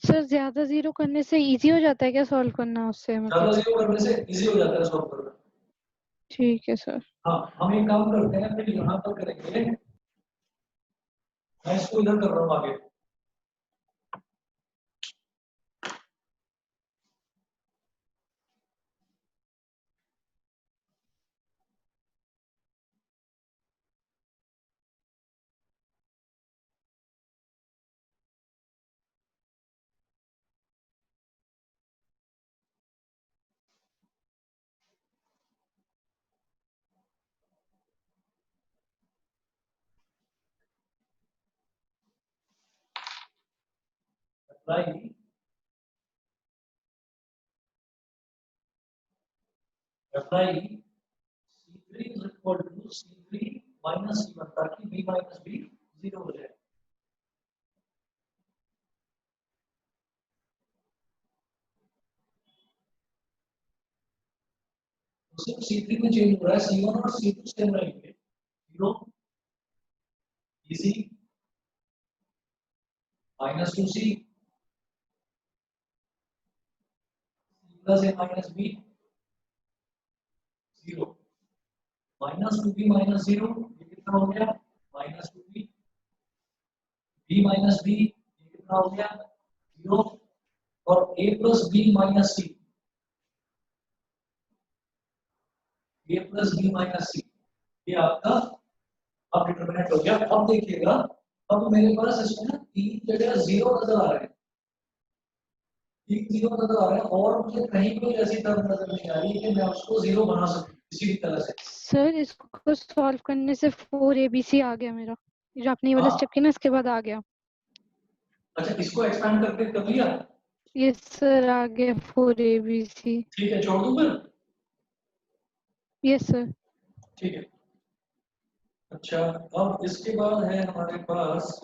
सर ज्यादा जीरो करने से इजी हो जाता है क्या सॉल्व करना उससे, ज्यादा मतलब? 0 करने से इजी हो जाता है सॉल्व करना। ठीक है सर। हाँ, हम एक काम करते हैं, फिर यहाँ पर करेंगे, मैं इसको इधर कर रहा हूँ आगे, apply C3 is equal to C3 minus C1, ताकि B minus B 0 हो जाए। तो सिर्फ C3 में चेंज हो रहा है, C1 और C2 सेम रहेंगे, 0 BC minus 2C plus A minus B 0 minus 2B minus 0, ये कितना हो गया, minus 2B, B minus B ये कितना हो गया, 0, और A plus B minus C, A plus B minus C, ये आपका अब डिटरमिनेंट हो गया। अब देखिएगा, अब मेरे पास इसमें ना तीन जगह 0 नजर आ रहे हैं, तीन 0 नजर आ रहे हैं, और मुझे कहीं कोई ऐसी टर्म नजर नहीं आ रही कि मैं उसको 0 बना सकूं किसी भी तरह से। सर इसको सॉल्व करने से 4 ABC आ गया मेरा, जो आपने ये वाला हाँ, स्टेप किया ना इसके बाद आ गया। अच्छा, इसको एक्सपेंड करके कर लिया, यस सर आ गया 4 ABC। ठीक है, छोड़ दूं फिर, यस सर। ठीक है। अच्छा, अब इसके बाद है हमारे पास,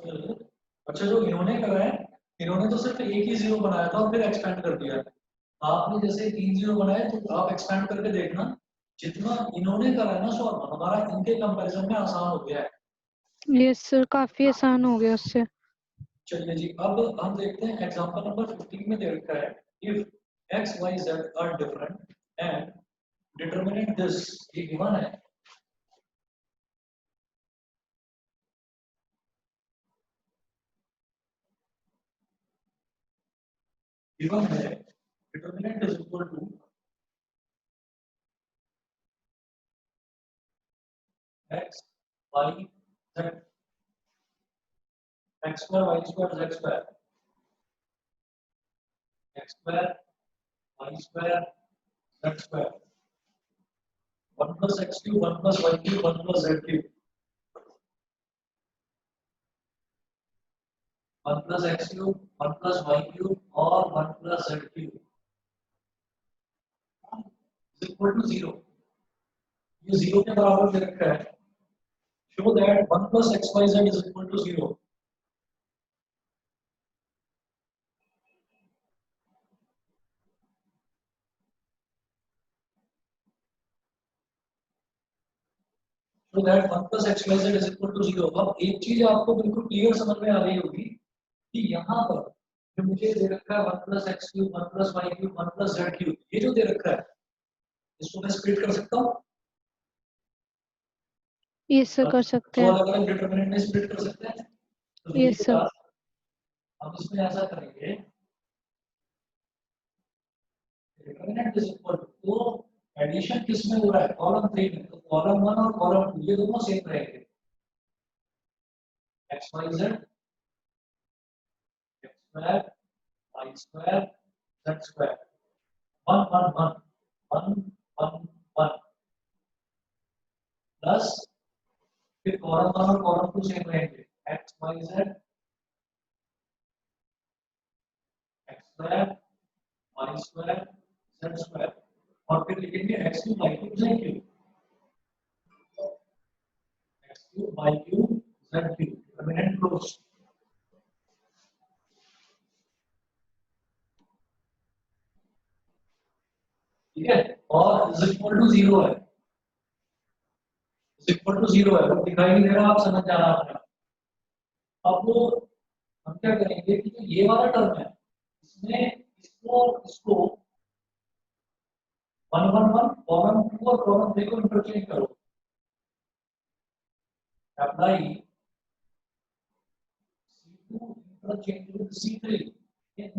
अच्छा जो इन्होंने करा है, इन्होंने तो सिर्फ एक ही 0 बनाया था और फिर एक्सपेंड कर दिया, आपने जैसे 3 0 बनाए तो आप एक्सपेंड करके देखना, जितना इन्होंने करा है ना सॉल्व, हमारा इनके कंपैरिजन में आसान हो गया है। यस सर काफी आसान हो गया उससे। चलिए जी, अब हम देखते हैं एग्जांपल नंबर 15 में दे रखा है, if x y z are different and determinant this, ये गिवन है, गिवन है determinant is equal to x y z, x square y square z square, x square y square z square, 1 plus x cube 1 plus y cube 1 plus z cube, 1 plus x cube 1 plus y cube और 1 plus z cube is equal to 0, ये 0 के बराबर दे रखा है, show that 1 plus xyz is equal to 0, so that 1 plus xyz is equal to 0। अब एक चीज आपको बिल्कुल क्लियर समझ में आ रही होगी कि यहाँ पर जो मुझे दे रखा है 1 plus x cube 1 plus y cube 1 plus z cube, ये जो दे रखा है इसको मैं स्प्लिट कर सकता हूँ। यस सर, कर सकते दो हैं। अलग अलग डिटरमिनेंट में स्प्लिट कर सकते हैं। तो यस सर। हम इसमें ऐसा करेंगे, determinant is equal to, addition किस में हो रहा है, कॉलम 3 में, तो कॉलम 1 और कॉलम 2 ये दोनों सेम रहेंगे, x y z x square y square z square 1 1 1 1 1 1 plus फिर कॉलम 1 और कॉलम 2 सेम रहेंगे, x y z x square y square z square, और फिर लिखेंगे x cube y cube z cube, x cube y cube z cube, determinant close. ठीक है, और इज इक्वल टू 0 है, इज इक्वल टू 0 है, वो दिखाई नहीं दे रहा, आप समझ जाना आपने। अब वो हम क्या करेंगे कि जो ये वाला टर्म है इसमें इसको 1 1 1 कॉलम 2 और कॉलम 3 को इंटरचेंज करो, apply C2 interchange with C3 in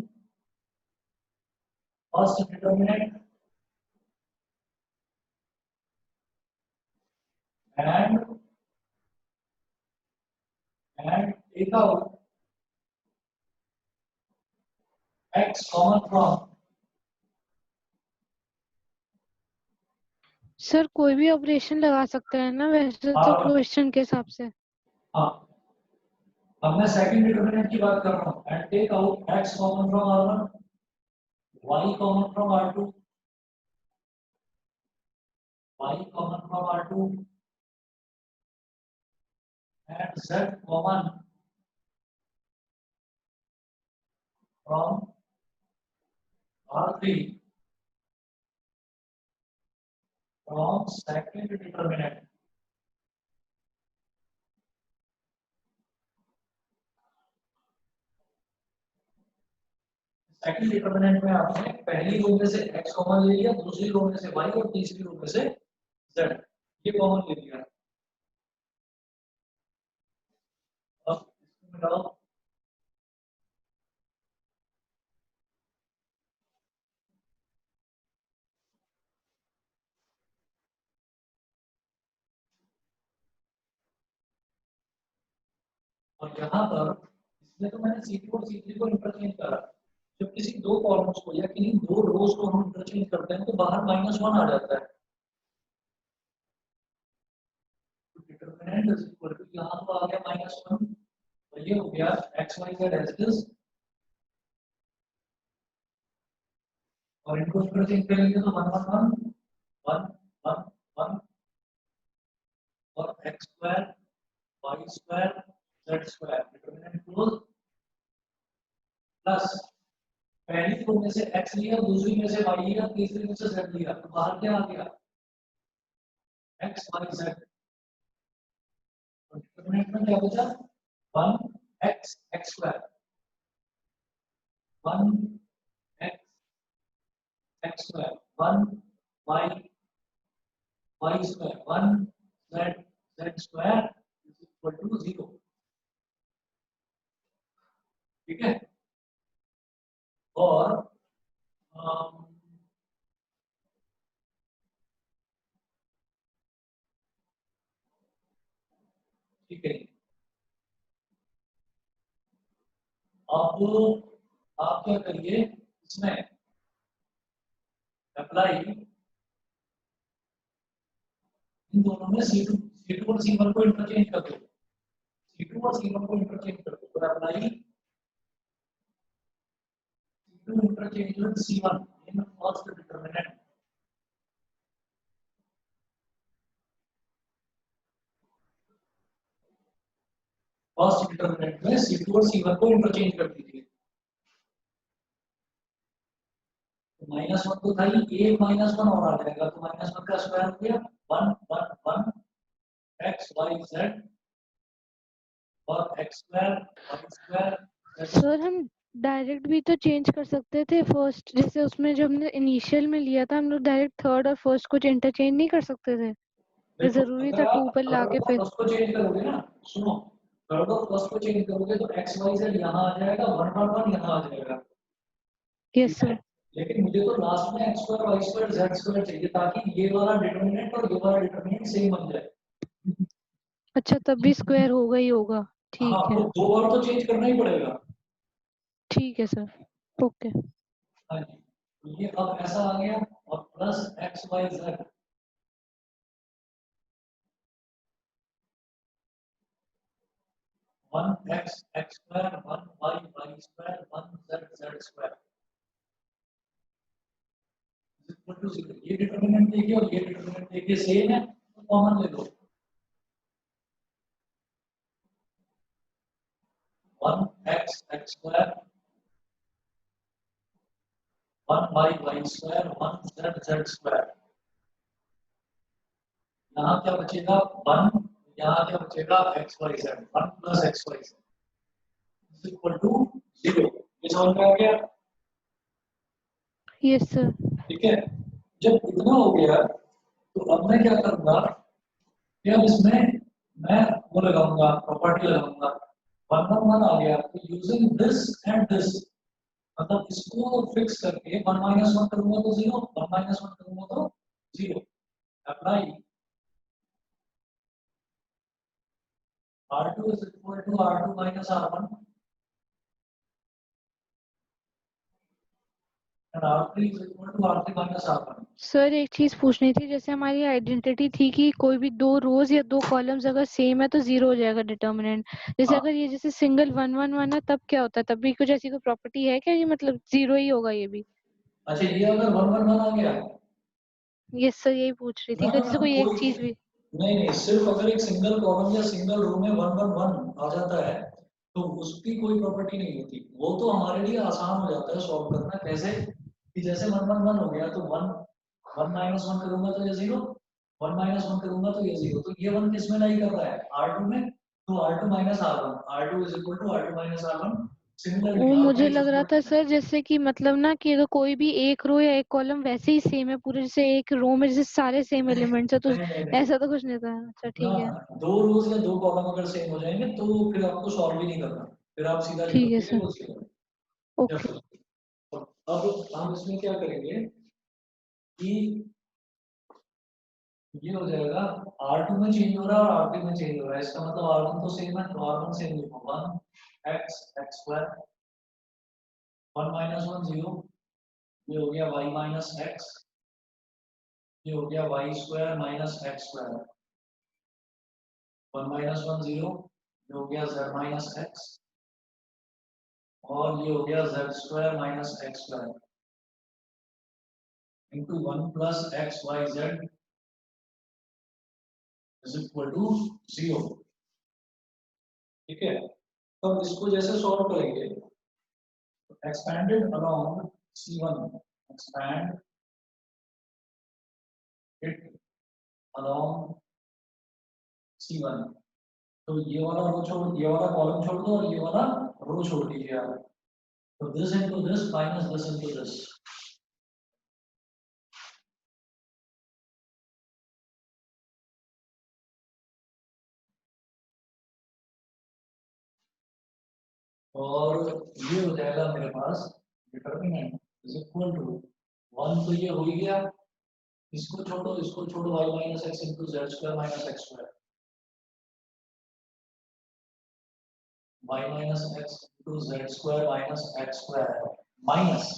first determinant and take out x common from, sir कोई भी ऑपरेशन लगा सकते हैं ना वैसे तो क्वेश्चन के हिसाब से। हाँ, अब मैं सेकंड डिटरमिनेंट की बात कर रहा हूँ, and take out x common from R1, y common from R2, y common from R2 and z common from R3 from second determinant। Second determinant में आपने पहली रो में से x कॉमन ले लिया, दूसरी रो में से y और तीसरी रो में से z, ये कॉमन ले लिया। अब इसको मिटाओ, और यहाँ पर इसमें तो मैंने C2 और C3 को इंटरचेंज करा, जब किसी दो कॉलम्स को या किन्हीं दो रोज को हम इंटरचेंज करते हैं तो बाहर -1 आ जाता है, तो डिटरमिनेंट इज इक्वल टू, यहाँ तो आ गया -1 और ये हो गया x y z as this, और इनको इंटरचेंज करेंगे तो 1 1 1 1 1 1 और x square y square z square, determinant close, plus पहली रो में से x लिया, दूसरी में से y लिया, तीसरी में से z लिया, तो बाहर क्या आ गया x y z, तो डिटरमिनेंट में क्या बचा 1 x x square 1 x x square 1 y y square 1 z z square is equal to 0। ठीक है, और ठीक है, अब आप क्या करिए, इसमें अप्लाई इन दोनों में C2 और C1 को इंटरचेंज कर दो, C2 और C1 को इंटरचेंज कर दो, तो apply C2 interchange with C1 in first determinant, first determinant में C2 और C1 को इंटरचेंज कर दीजिए, तो -1 तो था ही, एक -1 और आ जाएगा, तो -1 का स्क्वायर हो गया 1 1 1 एक्स वाई जेड और x square y square. Sir हम डायरेक्ट भी तो चेंज कर सकते थे फर्स्ट, जैसे उसमें जो हमने इनिशियल में लिया था हम लोग डायरेक्ट थर्ड और फर्स्ट कुछ इंटरचेंज नहीं कर सकते थे? ये देखो जरूरी अगर था आप टू पर थर्ड लाके और फिर? फर्स्ट को चेंज करोगे ना, सुनो, थर्ड और फर्स्ट को चेंज करोगे तो एक्स वाई जेड यहाँ आ जाएगा, वन वन वन यहाँ आ जाएगा, यस ठीक है। सर। लेकिन मुझे तो लास्ट में x square y square z square चाहिए ताकि ये वाला डिटरमिनेंट और ये वाला डिटरमिनेंट सेम बन जाए। अच्छा, तब भी स्क्वायर होगा ही होगा। हाँ, ठीक है। तो दो बार तो चेंज करना ही पड़ेगा। ठीक है सर। ओके। हाँ जी, तो ये अब ऐसा आ गया और plus x Y Z, one x x square one Y Y square one Z Z square equal to zero. ये डिटरमिनेंट देखिए और ये डिटरमिनेंट देखिए सेम है, तो कॉमन ले लो, one x x square one Y Y square one Z Z square. यहाँ क्या बचेगा वन, यहाँ क्या बचेगा X Y Z, one plus x Y Z equal to zero. ये समझ में आ गया? Yes sir. ठीक है, जब इतना हो गया तो अब मैं क्या करूंगा कि अब इसमें मैं वो लगाऊंगा, प्रॉपर्टी लगाऊंगा, वन वन वन आ गया तो यूजिंग दिस एंड दिस, मतलब इसको फिक्स करके वन माइनस वन करूंगा तो जीरो, वन माइनस वन करूंगा तो zero. Apply R2 is equal to R2 minus R1 and R3 is equal to R3 minus R1। Sir एक चीज पूछनी थी, जैसे हमारी आइडेंटिटी थी कि कोई भी दो रोज या दो कॉलम्स अगर सेम है तो जीरो हो जाएगा डिटर्मिनेंट। जैसे हाँ, अगर ये जैसे सिंगल वन वन वन है तब क्या होता है? तब भी कुछ ऐसी कोई प्रॉपर्टी है क्या, ये मतलब जीरो ही होगा ये भी? अच्छा ये अगर वन वन वन आ गया यस सर, यही पूछ रही थी ना कि ना जैसे कोई एक कोई चीज भी। नहीं नहीं, सिर्फ अगर एक सिंगल कॉलम या सिंगल रो में वन वन वन आ जाता है तो उसकी कोई प्रॉपर्टी नहीं होती। वो तो हमारे लिए आसान हो जाता है सॉल्व करना, कैसे कि जैसे वन वन वन हो गया तो वन वन माइनस वन करूंगा तो ये जीरो, वन माइनस वन करूंगा तो ये जीरो, तो ये वन किस में लाई कर रहा है R2 में, तो R2 minus R1, R2 is equal to R2 minus R1। Similarly वो मुझे R3 इज लग रहा इक्वल था टू, सर जैसे कि मतलब ना कि अगर कोई भी एक रो या एक कॉलम वैसे ही सेम है पूरे, जैसे एक रो में जैसे सारे सेम एलिमेंट्स है तो नहीं नहीं नहीं ऐसा तो कुछ नहीं था। अच्छा ना, ठीक है। दो रोज या दो कॉलम अगर सेम हो जाएंगे तो फिर आपको सॉल्व भी नहीं करना, फिर आप सीधा ठीक है लिखोगे कि सर। वो जीरो है। ओके। चलो, अब हम इसमें क्या करेंगे कि ये हो जाएगा R2 में चेंज हो रहा है और R3 में चेंज हो रहा है, इसका मतलब R1 तो सेम है तो R1 सेम लिखो, one x x square one minus one zero, ये हो गया वाई माइनस एक्स, ये हो गया y square minus x square, one minus one zero, ये हो गया जेड माइनस एक्स और ये हो गया z square minus x square into one plus x Y Z is equal to zero. ठीक है, तो अब इसको जैसे सॉल्व करेंगे, expanded along C1, expand it along C1, तो ये वाला रो छोड़, ये वाला कॉलम छोड़ दो और ये वाला रो छोड़ दीजिए आप, तो this into this minus this into this, और ये हो जाएगा मेरे पास determinant is equal to one, तो ये हो ही गया, इसको छोड़ो Y minus X into Z square minus x square, y minus x into z square minus x square minus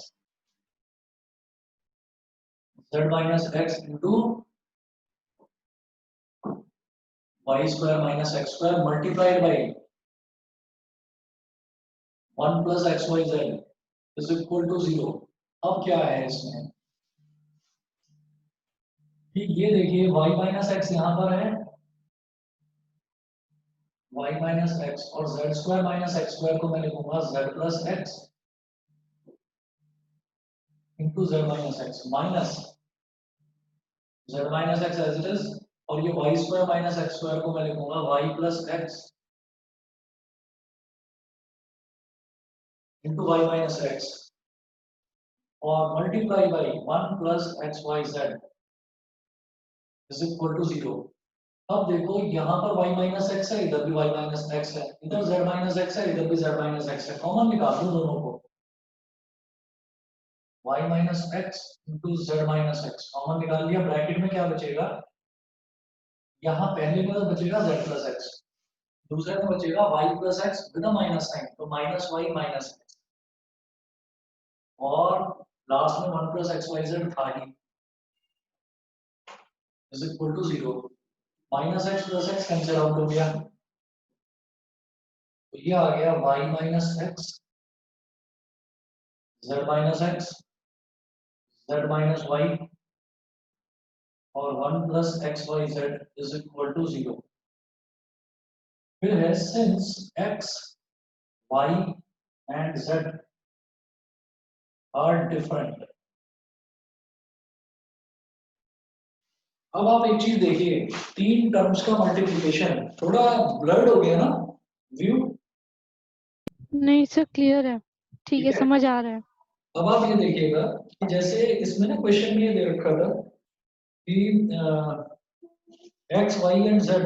z minus x into y square minus x square multiplied by 1 plus xyz is equal to 0। अब क्या है इसमें कि ये देखिए y minus x यहाँ पर है, y minus x और z square minus x square को मैं लिखूंगा z plus x into z minus x minus z minus x as it is और ये Y square minus x square को मैं लिखूंगा Y plus X into Y minus X और multiply by 1 plus x Y Z is equal to 0। अब देखो यहाँ पर y माइनस एक्स है, इधर भी y माइनस एक्स है, इधर z माइनस एक्स है, इधर भी z माइनस एक्स है, कॉमन निकाल दो दोनों को। y minus X into z minus x common निकाल लिया, ब्रैकेट में क्या बचेगा, यहाँ पहले में तो बचेगा z प्लस एक्स, दूसरे में बचेगा y plus X with minus sign, तो माइनस वाई माइनस एक्स, और लास्ट में 1 प्लस एक्स वाई जेड था ही, is equal to 0। Minus X plus X cancel out हो गया, तो ये आ गया y minus X z minus X z minus Y और 1 plus x Y Z is equal to 0। फिर है since x y and z are different. अब आप एक चीज देखिए, तीन टर्म्स का मल्टीप्लिकेशन थोड़ा ब्लर्ड हो गया ना व्यू। नहीं सर क्लियर है, ठीक है, ठीक है, समझ आ रहा है। अब आप ये देखिएगा कि जैसे इसमें ना क्वेश्चन में ये दे रखा था कि x y and z,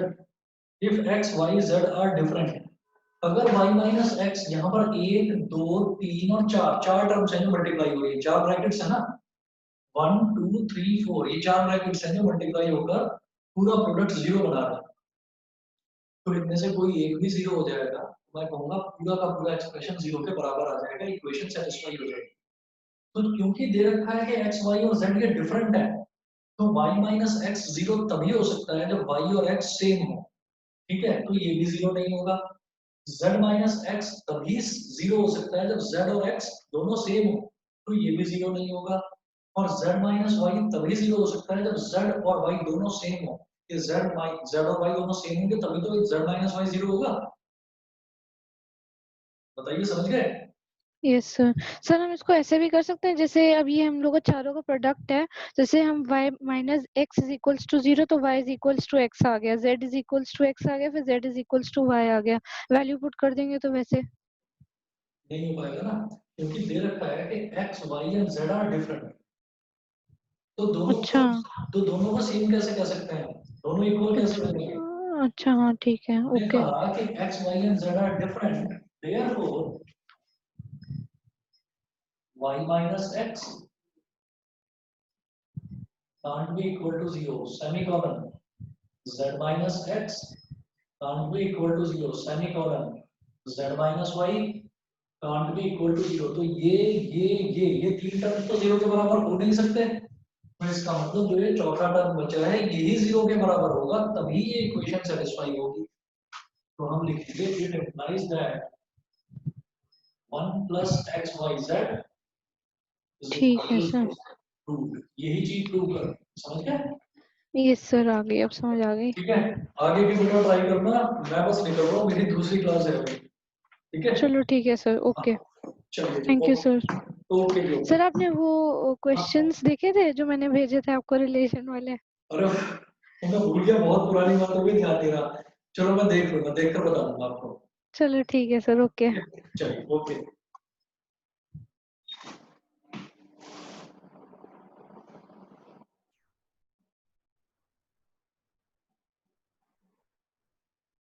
if x Y z are different, अगर y माइनस एक्स यहाँ पर 1 2 3 और 4 चार टर्म्स हैं जो मल्टीप्लाई हो रही है, चार ब्रैकेट्स है ना, 1 2 3 4, ये चार ब्रैकेट्स हैं जो मल्टीप्लाई होकर पूरा प्रोडक्ट 0 बना रहा है, तो इनमें से कोई एक भी 0 हो जाएगा, मैं कहूंगा पूरा का पूरा एक्सप्रेशन 0 के बराबर आ जाएगा, इक्वेशन सेटिस्फाई हो जाएगी। तो क्योंकि दे रखा है कि एक्स वाई और जेड ये डिफरेंट है, तो y माइनस एक्स 0 तभी हो सकता है जब y और x सेम हो, ठीक है, तो ये भी 0 नहीं होगा। z माइनस एक्स तभी 0 हो सकता है जब z और x दोनों सेम हो, तो ये भी 0 नहीं होगा। और z माइनस वाई तभी 0 हो सकता है जब z और y दोनों सेम हो, कि z और y दोनों सेम होंगे तभी तो z माइनस वाई 0 होगा। बताइए, समझ गए? Yes sir. सर हम इसको ऐसे भी कर सकते हैं, जैसे अब ये हम लोग का चारों का प्रोडक्ट है, जैसे हम y minus X is equals to 0, तो y is equals to X आ गया, z is equals to X आ गया, फिर z is equals to y आ गया, वैल्यू पुट कर देंगे तो वैसे नहीं हो पाएगा ना, क्योंकि दे रखा है कि x y and z are different, तो दोनों अच्छा को तो दोनों को सेम कैसे कर सकते हैं, दोनों इक्वल कैसे बनेंगे। अच्छा हाँ ठीक है, हमने ओके। कहा कि x y and z are different, therefore y minus x can't be equal to 0 semicolon, z minus x can't be equal to 0 semicolon, z minus y can't be equal to 0। तो ये तीन टर्म तो 0 के बराबर हो नहीं सकते, तो इसका मतलब जो ये चौथा टर्म बचा है यही 0 के बराबर होगा, तभी ये इक्वेशन सेटिस्फाई होगी। तो हम लिखेंगे it implies that 1 plus xyz is ठीक है equal सर। to प्रूव, यही चीज प्रूव कर, समझ गए? यस सर, आ गई, अब समझ आ गई। ठीक है, आगे भी बेटा ट्राई करना, मैं बस निकल रहा हूँ, मेरी दूसरी क्लास है अभी, ठीक है? चलो ठीक है सर, ओके। हाँ, चलिए thank you sir. Okay sir आपने वो क्वेश्चंस देखे थे जो मैंने भेजे थे आपको रिलेशन वाले? अरे मैं भूल गया, बहुत पुरानी बात हो गई, ध्यान नहीं रहा। चलो मैं देख लूंगा, देख कर बता दूंगा आपको। चलो ठीक है सर, ओके। चलिए ओके।